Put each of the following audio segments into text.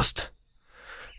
post.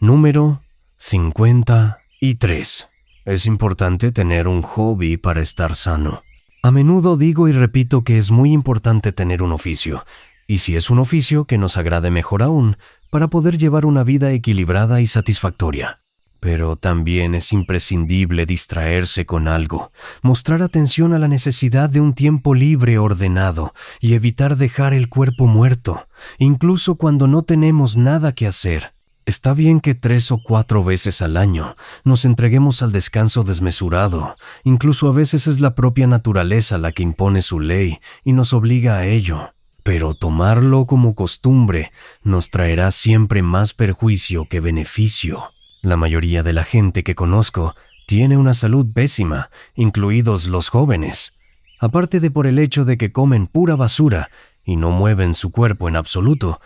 Número 53. Es importante tener un hobby para estar sano. A menudo digo y repito que es muy importante tener un oficio, y si es un oficio que nos agrade mejor aún, para poder llevar una vida equilibrada y satisfactoria. Pero también es imprescindible distraerse con algo, mostrar atención a la necesidad de un tiempo libre ordenado y evitar dejar el cuerpo muerto, incluso cuando no tenemos nada que hacer. Está bien que 3 o 4 veces al año nos entreguemos al descanso desmesurado, incluso a veces es la propia naturaleza la que impone su ley y nos obliga a ello. Pero tomarlo como costumbre nos traerá siempre más perjuicio que beneficio. La mayoría de la gente que conozco tiene una salud pésima, incluidos los jóvenes. Aparte de por el hecho de que comen pura basura y no mueven su cuerpo en absoluto,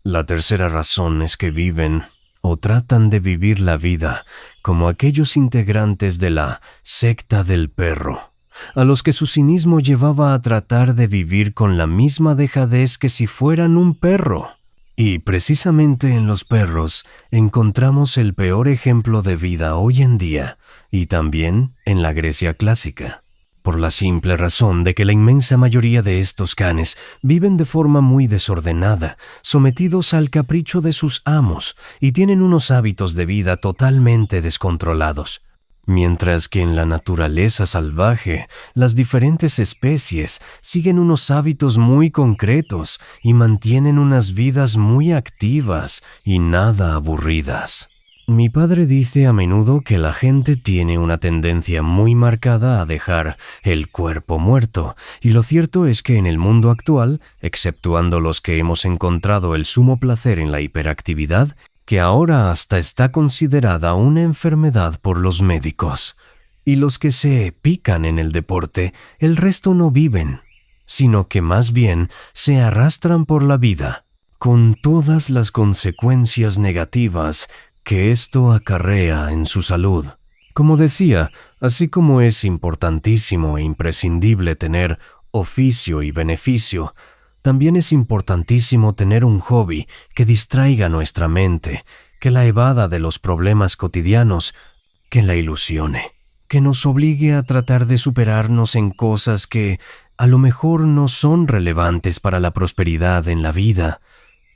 la tercera razón es que viven o tratan de vivir la vida como aquellos integrantes de la secta del perro, a los que su cinismo llevaba a tratar de vivir con la misma dejadez que si fueran un perro. Y precisamente en los perros encontramos el peor ejemplo de vida hoy en día, y también en la Grecia clásica, por la simple razón de que la inmensa mayoría de estos canes viven de forma muy desordenada, sometidos al capricho de sus amos, y tienen unos hábitos de vida totalmente descontrolados. Mientras que en la naturaleza salvaje, las diferentes especies siguen unos hábitos muy concretos y mantienen unas vidas muy activas y nada aburridas. Mi padre dice a menudo que la gente tiene una tendencia muy marcada a dejar el cuerpo muerto, y lo cierto es que en el mundo actual, exceptuando los que hemos encontrado el sumo placer en la hiperactividad, que ahora hasta está considerada una enfermedad por los médicos. Y los que se pican en el deporte, el resto no viven, sino que más bien se arrastran por la vida, con todas las consecuencias negativas que esto acarrea en su salud. Como decía, así como es importantísimo e imprescindible tener oficio y beneficio, también es importantísimo tener un hobby que distraiga nuestra mente, que la evada de los problemas cotidianos, que la ilusione, que nos obligue a tratar de superarnos en cosas que a lo mejor no son relevantes para la prosperidad en la vida,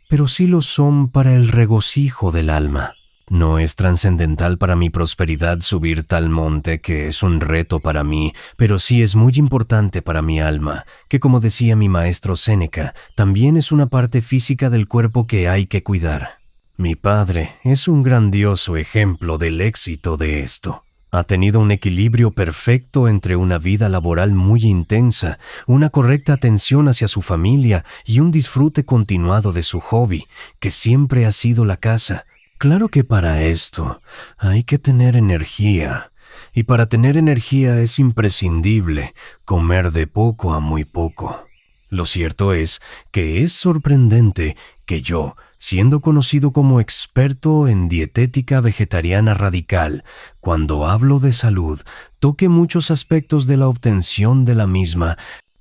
pero sí lo son para el regocijo del alma. No es trascendental para mi prosperidad subir tal monte que es un reto para mí, pero sí es muy importante para mi alma, que como decía mi maestro Séneca, también es una parte física del cuerpo que hay que cuidar. Mi padre es un grandioso ejemplo del éxito de esto. Ha tenido un equilibrio perfecto entre una vida laboral muy intensa, una correcta atención hacia su familia y un disfrute continuado de su hobby, que siempre ha sido la caza. Claro que para esto hay que tener energía, y para tener energía es imprescindible comer de poco a muy poco. Lo cierto es que es sorprendente que yo, siendo conocido como experto en dietética vegetariana radical, cuando hablo de salud, toque muchos aspectos de la obtención de la misma,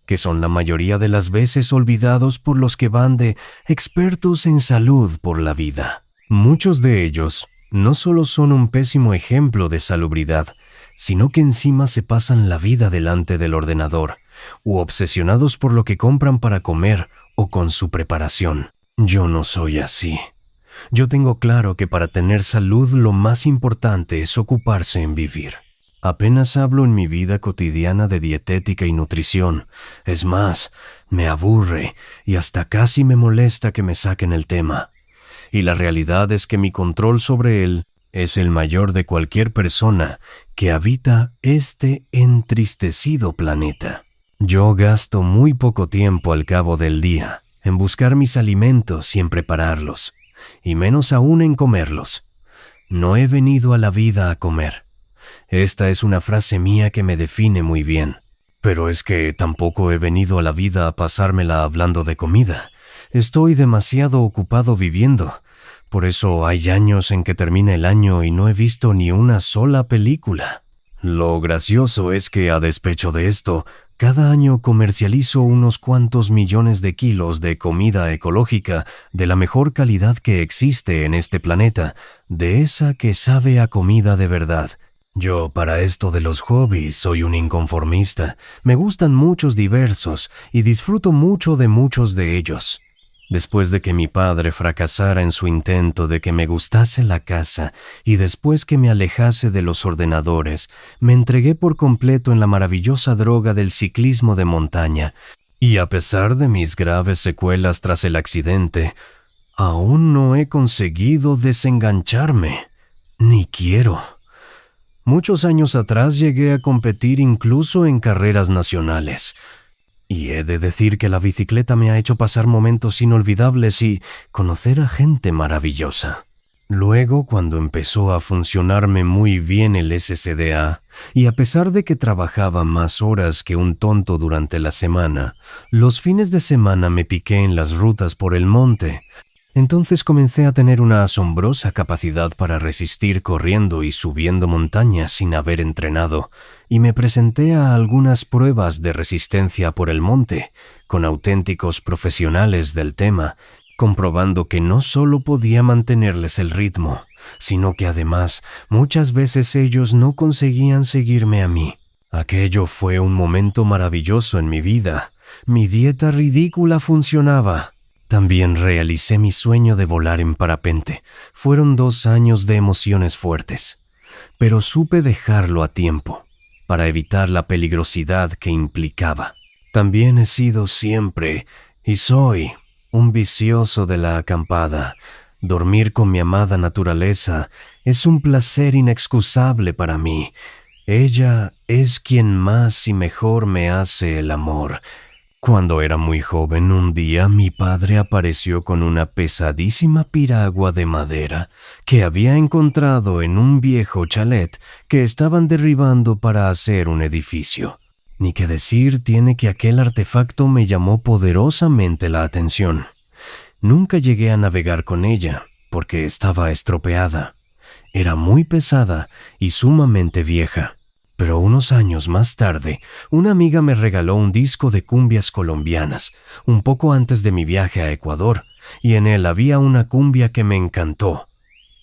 que son la mayoría de las veces olvidados por los que van de expertos en salud por la vida. Muchos de ellos no solo son un pésimo ejemplo de salubridad, sino que encima se pasan la vida delante del ordenador, u obsesionados por lo que compran para comer o con su preparación. Yo no soy así. Yo tengo claro que para tener salud lo más importante es ocuparse en vivir. Apenas hablo en mi vida cotidiana de dietética y nutrición. Es más, me aburre y hasta casi me molesta que me saquen el tema. Y la realidad es que mi control sobre él es el mayor de cualquier persona que habita este entristecido planeta. Yo gasto muy poco tiempo al cabo del día en buscar mis alimentos y en prepararlos, y menos aún en comerlos. No he venido a la vida a comer. Esta es una frase mía que me define muy bien. Pero es que tampoco he venido a la vida a pasármela hablando de comida. Estoy demasiado ocupado viviendo. Por eso hay años en que termina el año y no he visto ni una sola película. Lo gracioso es que, a despecho de esto, Cada año comercializo unos cuantos millones de kilos de comida ecológica de la mejor calidad que existe en este planeta, de esa que sabe a comida de verdad. Yo, para esto de los hobbies, soy un inconformista. Me gustan muchos diversos y disfruto mucho de muchos de ellos. Después de que mi padre fracasara en su intento de que me gustase la caza y después que me alejase de los ordenadores, me entregué por completo en la maravillosa droga del ciclismo de montaña, y a pesar de mis graves secuelas tras el accidente, aún no he conseguido desengancharme. Ni quiero. Muchos años atrás llegué a competir incluso en carreras nacionales. Y he de decir que la bicicleta me ha hecho pasar momentos inolvidables y conocer a gente maravillosa. Luego, cuando empezó a funcionarme muy bien el SCDA, y a pesar de que trabajaba más horas que un tonto durante la semana, los fines de semana me piqué en las rutas por el monte. Entonces comencé a tener una asombrosa capacidad para resistir corriendo y subiendo montañas sin haber entrenado, y me presenté a algunas pruebas de resistencia por el monte, con auténticos profesionales del tema, comprobando que no solo podía mantenerles el ritmo, sino que además muchas veces ellos no conseguían seguirme a mí. Aquello fue un momento maravilloso en mi vida. Mi dieta ridícula funcionaba. También realicé mi sueño de volar en parapente. Fueron 2 años de emociones fuertes, pero supe dejarlo a tiempo, para evitar la peligrosidad que implicaba. También he sido siempre, y soy, un vicioso de la acampada. Dormir con mi amada naturaleza es un placer inexcusable para mí. Ella es quien más y mejor me hace el amor. Cuando era muy joven, un día mi padre apareció con una pesadísima piragua de madera que había encontrado en un viejo chalet que estaban derribando para hacer un edificio. Ni que decir tiene que aquel artefacto me llamó poderosamente la atención. Nunca llegué a navegar con ella, porque estaba estropeada. Era muy pesada y sumamente vieja. Pero unos años más tarde, una amiga me regaló un disco de cumbias colombianas, un poco antes de mi viaje a Ecuador, y en él había una cumbia que me encantó,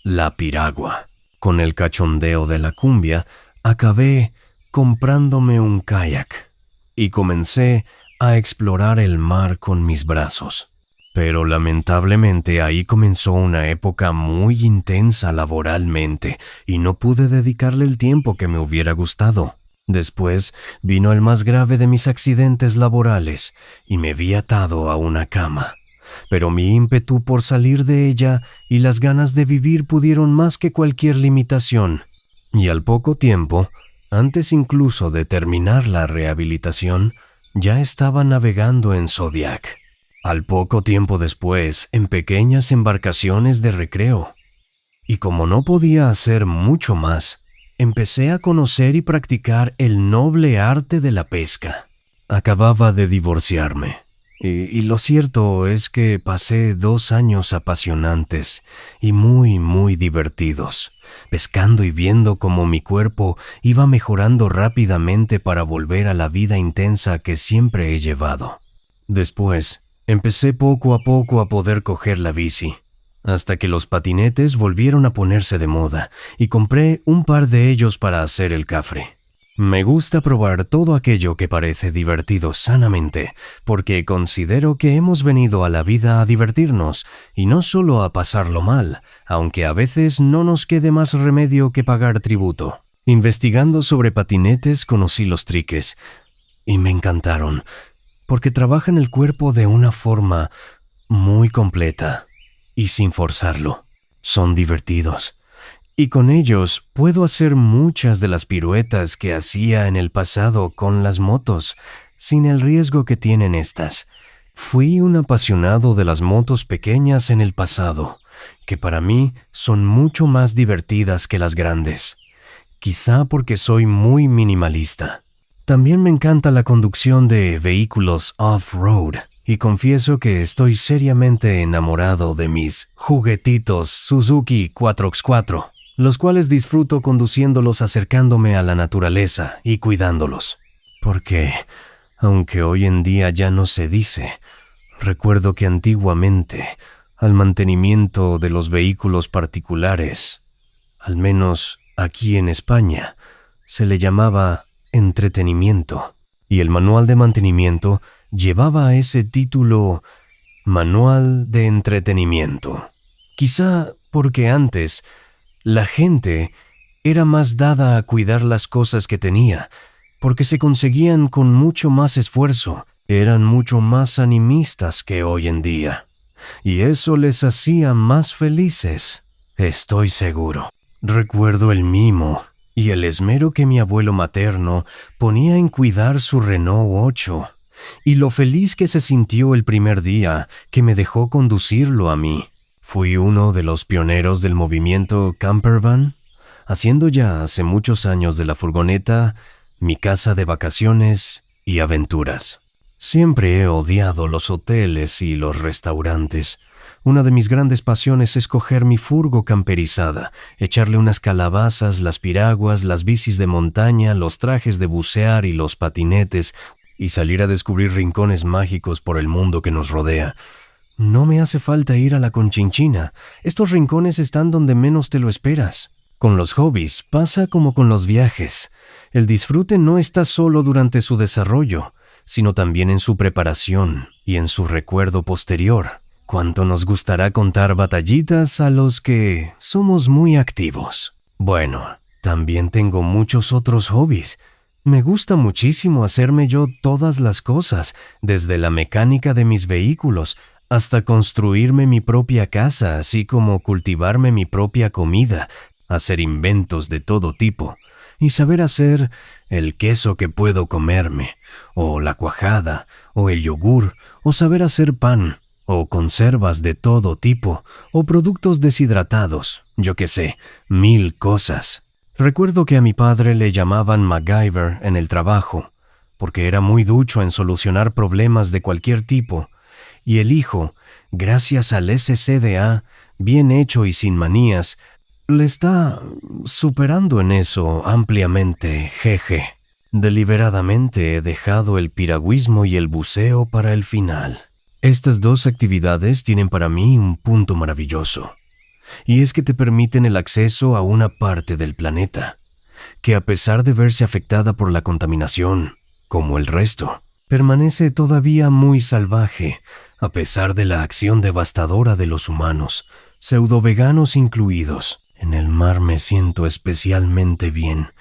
La Piragua. Con el cachondeo de la cumbia, acabé comprándome un kayak, y comencé a explorar el mar con mis brazos. Pero lamentablemente ahí comenzó una época muy intensa laboralmente y no pude dedicarle el tiempo que me hubiera gustado. Después vino el más grave de mis accidentes laborales y me vi atado a una cama. Pero mi ímpetu por salir de ella y las ganas de vivir pudieron más que cualquier limitación. Y al poco tiempo, antes incluso de terminar la rehabilitación, ya estaba navegando en Zodiac. Al poco tiempo después, en pequeñas embarcaciones de recreo. Y como no podía hacer mucho más, empecé a conocer y practicar el noble arte de la pesca. Acababa de divorciarme, y lo cierto es que pasé 2 años apasionantes y muy divertidos, pescando y viendo cómo mi cuerpo iba mejorando rápidamente para volver a la vida intensa que siempre he llevado. Después, empecé poco a poco a poder coger la bici, hasta que los patinetes volvieron a ponerse de moda y compré un par de ellos para hacer el cafre. Me gusta probar todo aquello que parece divertido sanamente, porque considero que hemos venido a la vida a divertirnos y no solo a pasarlo mal, aunque a veces no nos quede más remedio que pagar tributo. Investigando sobre patinetes conocí los triques y me encantaron, porque trabajan el cuerpo de una forma muy completa y sin forzarlo. Son divertidos. Y con ellos puedo hacer muchas de las piruetas que hacía en el pasado con las motos, sin el riesgo que tienen estas. Fui un apasionado de las motos pequeñas en el pasado, que para mí son mucho más divertidas que las grandes. Quizá porque soy muy minimalista. También me encanta la conducción de vehículos off-road y confieso que estoy seriamente enamorado de mis juguetitos Suzuki 4x4, los cuales disfruto conduciéndolos acercándome a la naturaleza y cuidándolos. Porque aunque hoy en día ya no se dice. Recuerdo que antiguamente, al mantenimiento de los vehículos particulares, al menos aquí en España, se le llamaba entretenimiento, y el manual de mantenimiento llevaba ese título, Manual de Entretenimiento. Quizá porque antes la gente era más dada a cuidar las cosas que tenía, porque se conseguían con mucho más esfuerzo, eran mucho más animistas que hoy en día, y eso les hacía más felices, estoy seguro. Recuerdo el mimo y el esmero que mi abuelo materno ponía en cuidar su Renault 8, y lo feliz que se sintió el primer día que me dejó conducirlo a mí. Fui uno de los pioneros del movimiento campervan, haciendo ya hace muchos años de la furgoneta mi casa de vacaciones y aventuras. Siempre he odiado los hoteles y los restaurantes. Una de mis grandes pasiones es coger mi furgo camperizada, echarle unas calabazas, las piraguas, las bicis de montaña, los trajes de bucear y los patinetes, y salir a descubrir rincones mágicos por el mundo que nos rodea. No me hace falta ir a la Conchinchina. Estos rincones están donde menos te lo esperas. Con los hobbies pasa como con los viajes. El disfrute no está solo durante su desarrollo, sino también en su preparación y en su recuerdo posterior. ¿Cuánto nos gustará contar batallitas a los que somos muy activos? Bueno, también tengo muchos otros hobbies. Me gusta muchísimo hacerme yo todas las cosas, desde la mecánica de mis vehículos hasta construirme mi propia casa, así como cultivarme mi propia comida, hacer inventos de todo tipo y saber hacer el queso que puedo comerme, o la cuajada, o el yogur, o saber hacer pan, o conservas de todo tipo, o productos deshidratados, yo qué sé, 1000 cosas. Recuerdo que a mi padre le llamaban MacGyver en el trabajo, porque era muy ducho en solucionar problemas de cualquier tipo, y el hijo, gracias al SCDA, bien hecho y sin manías, le está superando en eso ampliamente, jeje. Deliberadamente he dejado el piragüismo y el buceo para el final. Estas dos actividades tienen para mí un punto maravilloso, y es que te permiten el acceso a una parte del planeta, que a pesar de verse afectada por la contaminación, como el resto, permanece todavía muy salvaje, a pesar de la acción devastadora de los humanos, pseudo-veganos incluidos. En el mar me siento especialmente bien,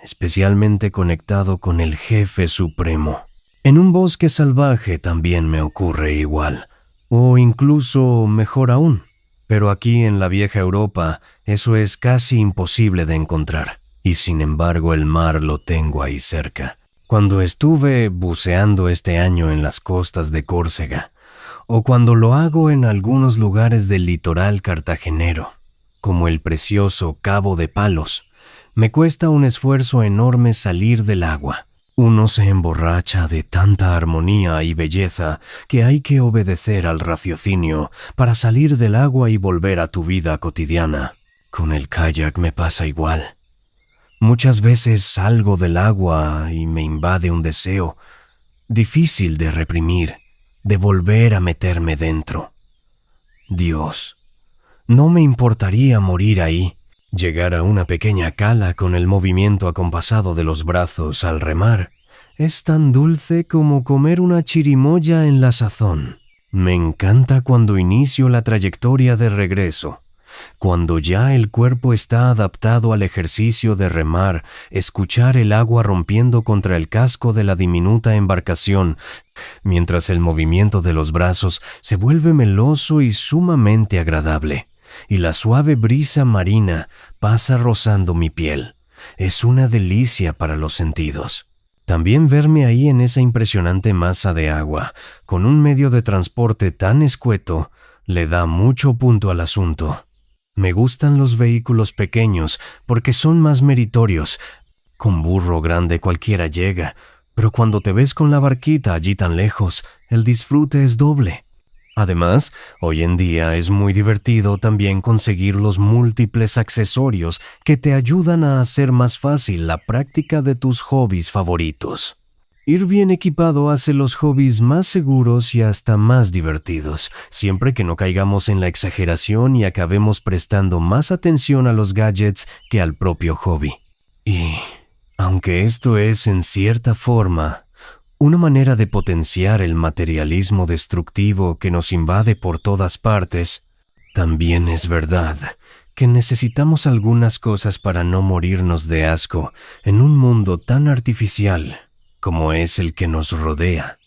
especialmente conectado con el Jefe Supremo. En un bosque salvaje también me ocurre igual, o incluso mejor aún, pero aquí en la vieja Europa eso es casi imposible de encontrar, y sin embargo el mar lo tengo ahí cerca. Cuando estuve buceando este año en las costas de Córcega, o cuando lo hago en algunos lugares del litoral cartagenero, como el precioso Cabo de Palos, me cuesta un esfuerzo enorme salir del agua. Uno se emborracha de tanta armonía y belleza que hay que obedecer al raciocinio para salir del agua y volver a tu vida cotidiana. Con el kayak me pasa igual. Muchas veces salgo del agua y me invade un deseo difícil de reprimir, de volver a meterme dentro. Dios, no me importaría morir ahí, llegar a una pequeña cala con el movimiento acompasado de los brazos al remar. Es tan dulce como comer una chirimoya en la sazón. Me encanta cuando inicio la trayectoria de regreso, cuando ya el cuerpo está adaptado al ejercicio de remar, escuchar el agua rompiendo contra el casco de la diminuta embarcación, mientras el movimiento de los brazos se vuelve meloso y sumamente agradable, y la suave brisa marina pasa rozando mi piel. Es una delicia para los sentidos. También verme ahí en esa impresionante masa de agua, con un medio de transporte tan escueto, le da mucho punto al asunto. Me gustan los vehículos pequeños porque son más meritorios. Con burro grande cualquiera llega, pero cuando te ves con la barquita allí tan lejos, el disfrute es doble. Además, hoy en día es muy divertido también conseguir los múltiples accesorios que te ayudan a hacer más fácil la práctica de tus hobbies favoritos. Ir bien equipado hace los hobbies más seguros y hasta más divertidos, siempre que no caigamos en la exageración y acabemos prestando más atención a los gadgets que al propio hobby. Y, aunque esto es, en cierta forma, una manera de potenciar el materialismo destructivo que nos invade por todas partes, también es verdad que necesitamos algunas cosas para no morirnos de asco en un mundo tan artificial como es el que nos rodea,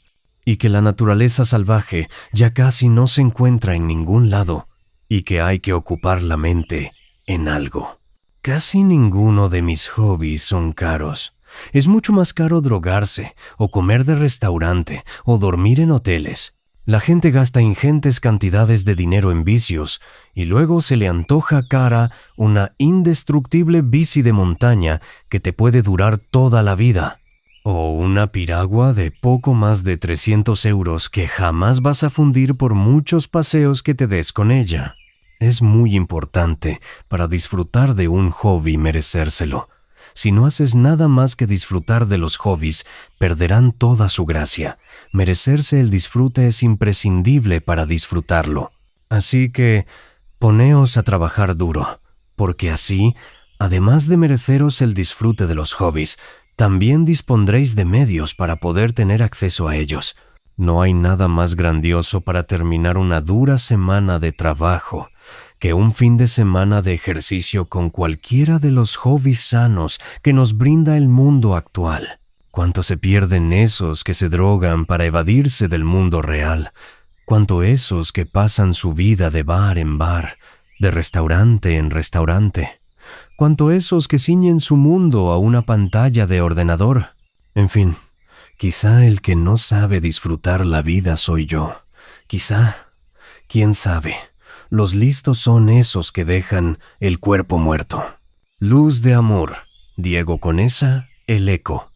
y que la naturaleza salvaje ya casi no se encuentra en ningún lado, y que hay que ocupar la mente en algo. Casi ninguno de mis hobbies son caros. Es mucho más caro drogarse, o comer de restaurante, o dormir en hoteles. La gente gasta ingentes cantidades de dinero en vicios, y luego se le antoja cara una indestructible bici de montaña que te puede durar toda la vida. O una piragua de poco más de 300 euros que jamás vas a fundir por muchos paseos que te des con ella. Es muy importante para disfrutar de un hobby merecérselo. Si no haces nada más que disfrutar de los hobbies, perderán toda su gracia. Merecerse el disfrute es imprescindible para disfrutarlo. Así que, poneos a trabajar duro, porque así, además de mereceros el disfrute de los hobbies, también dispondréis de medios para poder tener acceso a ellos. No hay nada más grandioso para terminar una dura semana de trabajo que un fin de semana de ejercicio con cualquiera de los hobbies sanos que nos brinda el mundo actual. Cuánto se pierden esos que se drogan para evadirse del mundo real. Cuánto esos que pasan su vida de bar en bar, de restaurante en restaurante. Cuánto esos que ciñen su mundo a una pantalla de ordenador. En fin, quizá el que no sabe disfrutar la vida soy yo. Quizá, quién sabe, los listos son esos que dejan el cuerpo muerto. Luz de amor, Diego Conesa, El Eco.